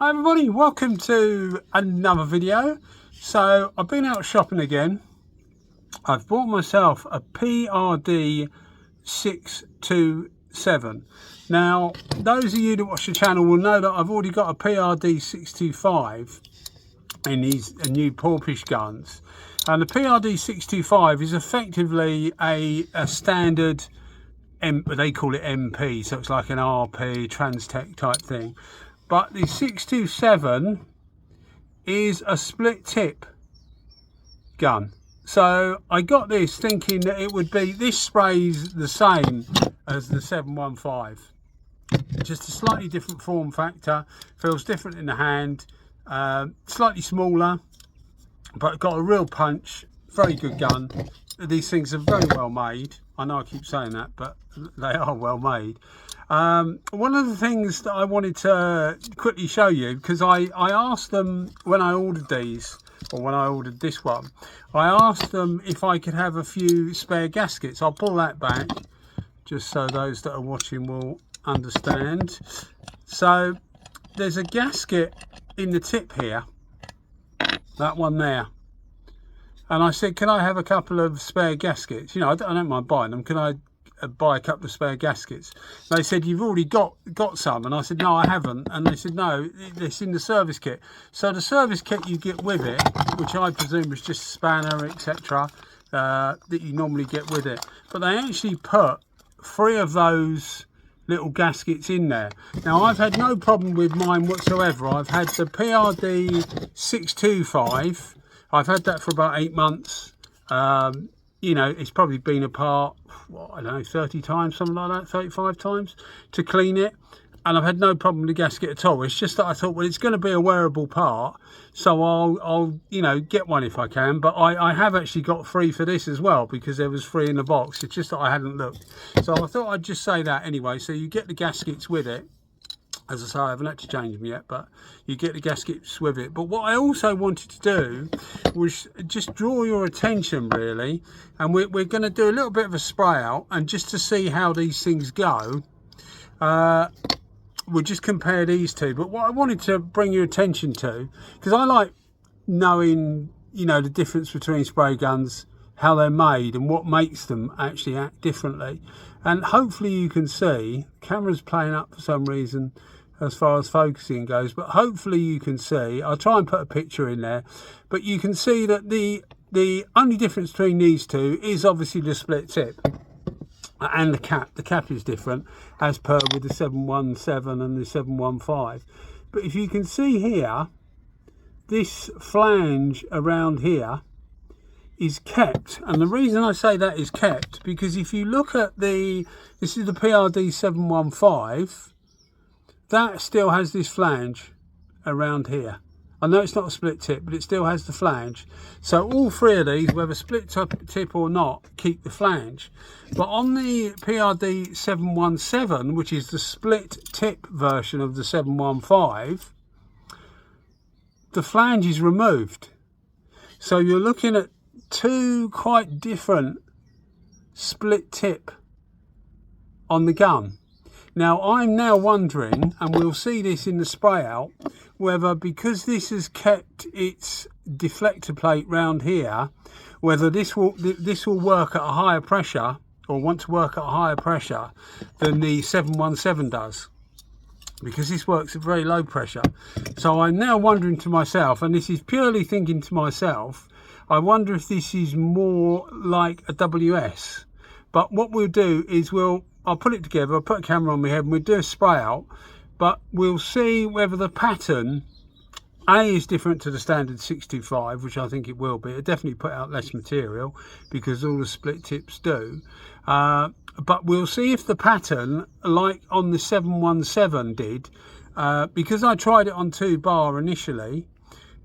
Hi everybody, welcome to another video. So I've been out shopping again. I've bought myself a PRD627. Now those of you that watch the channel will know that I've already got a PRD625 in these new Porphis guns, and the PRD625 is effectively a standard they call it MP, so it's like an RP Transtech type thing. But the 627 is a split tip gun. So I got this thinking that it would be, this sprays the same as the 715. Just a slightly different form factor, feels different in the hand, slightly smaller, but got a real punch, very good gun. These things are very well made. I know I keep saying that, but they are well made. One of the things that I wanted to quickly show you, because I asked them when I ordered these, or when I ordered this one, I asked them if I could have a few spare gaskets. I'll pull that back just so those that are watching will understand. So there's a gasket in the tip here, that one there. And I said, can I have a couple of spare gaskets? You know, I don't mind buying them. Can I buy a couple of spare gaskets? They said, you've already got some. And I said, no, I haven't. And they said, no, it's in the service kit. So the service kit you get with it, which I presume is just spanner, etc., that you normally get with it. But they actually put 3 of those little gaskets in there. Now, I've had no problem with mine whatsoever. I've had the PRD625. I've had that for about 8 months. You know, it's probably been apart, what, I don't know, 30 times, something like that, 35 times to clean it. And I've had no problem with the gasket at all. It's just that I thought, well, it's going to be a wearable part, so I'll you know, get one if I can. But I have actually got 3 for this as well, because there was 3 in the box. It's just that I hadn't looked. So I thought I'd just say that anyway. So you get the gaskets with it. As I say, I haven't had to change them yet, but you get the gaskets with it. But what I also wanted to do was just draw your attention, really, and we're going to do a little bit of a spray out, and just to see how these things go, we'll just compare these two. But what I wanted to bring your attention to, because I like knowing, you know, the difference between spray guns, how they're made and what makes them actually act differently. And hopefully you can see, the camera's playing up for some reason as far as focusing goes, but hopefully you can see, I'll try and put a picture in there, but you can see that the only difference between these two is obviously the split tip and the cap. The cap is different as per with the 717 and the 715. But if you can see here, this flange around here is kept, and the reason I say that is kept, because if you look at this is the PRD715, that still has this flange around here. I know it's not a split tip, but it still has the flange. So all 3 of these, whether split tip or not, keep the flange. But on the PRD717, which is the split tip version of the 715, the flange is removed. So you're looking at 2 quite different split tip on the gun. Now I'm now wondering, and we'll see this in the spray out, whether because this has kept its deflector plate round here, whether this will work at a higher pressure, or want to work at a higher pressure than the 717 does, because this works at very low pressure. So I'm now wondering to myself, and this is purely thinking to myself, I wonder if this is more like a WS. But what we'll do is I'll put it together, I'll put a camera on my head and we'll do a spray out, but we'll see whether the pattern A is different to the standard 625, which I think it will be. It definitely put out less material because all the split tips do. But we'll see if the pattern, like on the 717 did, because I tried it on 2 bar initially,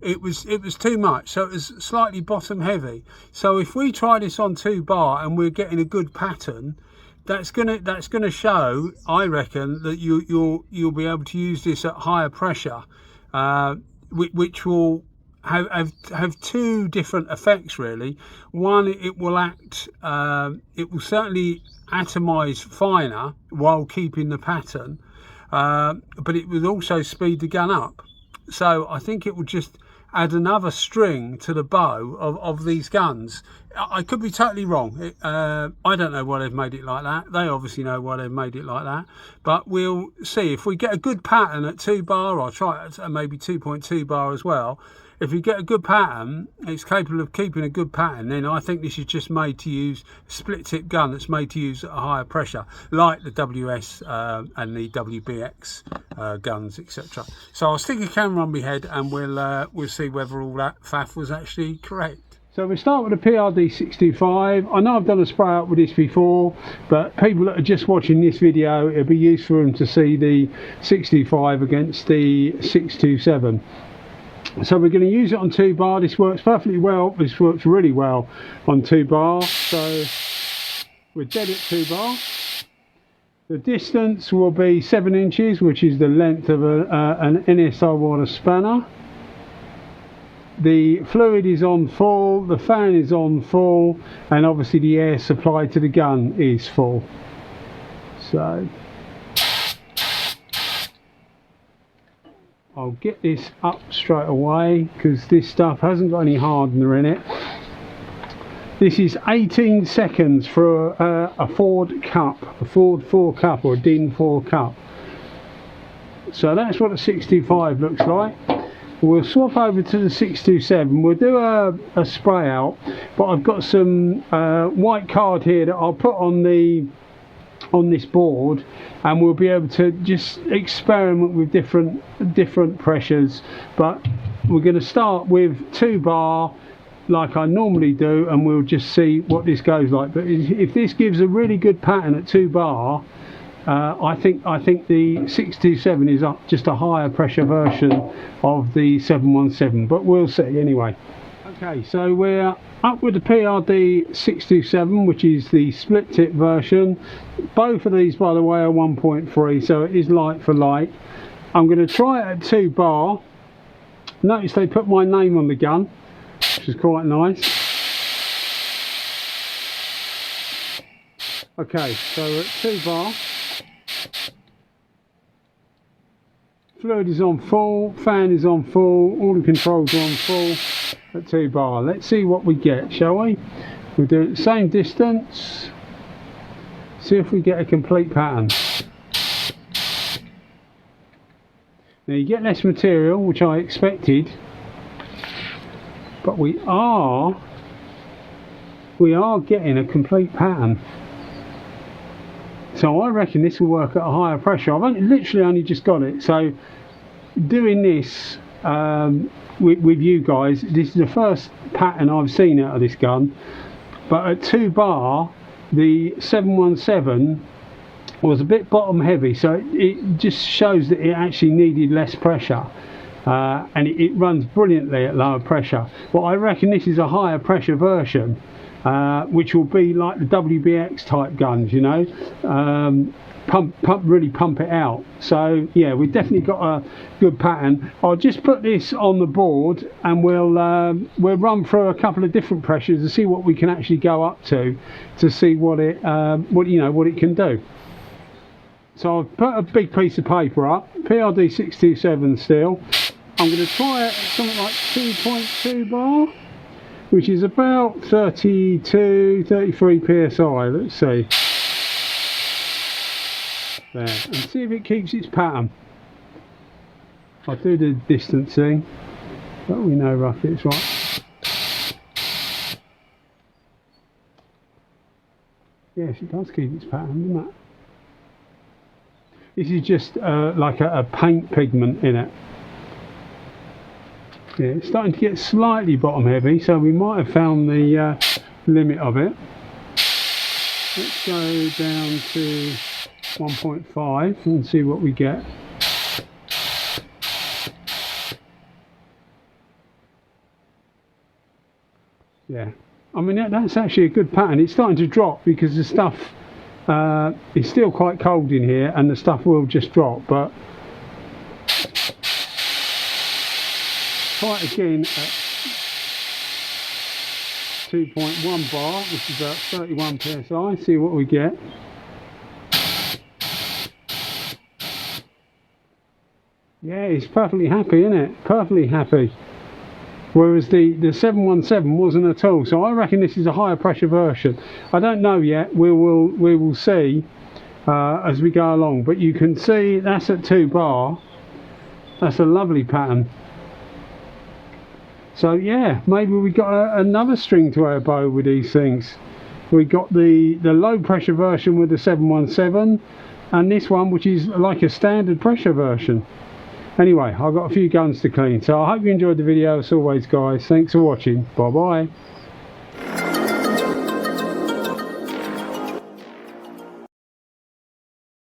it was too much, so it was slightly bottom heavy. So if we try this on 2 bar and we're getting a good pattern, that's gonna show, I reckon, that you'll be able to use this at higher pressure, which will have 2 different effects really. One, it will certainly atomize finer while keeping the pattern, but it would also speed the gun up. So I think it would just add another string to the bow of these guns. I could be totally wrong. I don't know why they've made it like that. They obviously know why they've made it like that. But we'll see. If we get a good pattern at 2 bar, I'll try it at maybe 2.2 bar as well. If you get a good pattern, it's capable of keeping a good pattern, then I think this is just made to use split tip gun that's made to use at a higher pressure, like the WS and the WBX guns, etc. So I'll stick a camera on my head and we'll see whether all that faff was actually correct. So we start with the PRD625. I know I've done a spray out with this before, but people that are just watching this video, it'll be useful for them to see the 625 against the 627. So we're going to use it on 2 bar. This works perfectly well. This works really well on 2 bar. So we're dead at 2 bar. The distance will be 7 inches, which is the length of an NSI water spanner. The fluid is on full, the fan is on full, and obviously the air supply to the gun is full. So I'll get this up straight away because this stuff hasn't got any hardener in it. This is 18 seconds for a Ford cup, a Ford 4 cup or a DIN 4 cup. So that's what the 625 looks like. We'll swap over to the 627. We'll do a spray out, but I've got some white card here that I'll put on this board, and we'll be able to just experiment with different pressures. But we're going to start with 2 bar like I normally do, and we'll just see what this goes like. But if this gives a really good pattern at 2 bar, I think the 627 is just a higher pressure version of the 717, but we'll see anyway. Okay, so we're up with the PRD627, which is the split tip version. Both of these, by the way, are 1.3, so it is light for light. I'm going to try it at 2 bar. Notice they put my name on the gun, which is quite nice. Okay, so at 2 bar. Fluid is on full, fan is on full, all the controls are on full at 2 bar. Let's see what we get, shall we? We'll do it the same distance, see if we get a complete pattern. Now you get less material, which I expected, but we are getting a complete pattern. So I reckon this will work at a higher pressure. I've literally only just got it, so doing this with you guys, this is the first pattern I've seen out of this gun. But at 2 bar, the 717 was a bit bottom heavy, so it just shows that it actually needed less pressure, and it runs brilliantly at lower pressure. But I reckon this is a higher pressure version, which will be like the WBX type guns, you know, really pump it out. So yeah, we've definitely got a good pattern. I'll just put this on the board and we'll run through a couple of different pressures to see what we can actually go up to see what it can do. So I've put a big piece of paper up, PRD627 still. I'm going to try it at something like 2.2 bar, which is about 32, 33 psi. Let's see. There, and see if it keeps its pattern. I'll do the distancing, but we know roughly it's right. Yes, it does keep its pattern, doesn't it? This is just like a paint pigment in it. Yeah, it's starting to get slightly bottom heavy, so we might have found the limit of it. Let's go down to 1.5 and see what we get. Yeah, I mean that's actually a good pattern. It's starting to drop because the stuff is still quite cold in here, and the stuff will just drop. But try it again at 2.1 bar, which is about 31 psi. See what we get. Yeah, he's perfectly happy, isn't it? Perfectly happy. Whereas the 717 wasn't at all. So I reckon this is a higher pressure version. I don't know yet. We will see as we go along. But you can see that's at 2 bar. That's a lovely pattern. So yeah, maybe we got another string to our bow with these things. We got the low pressure version with the 717, and this one which is like a standard pressure version. Anyway, I've got a few guns to clean, so I hope you enjoyed the video as always, guys. Thanks for watching. Bye bye.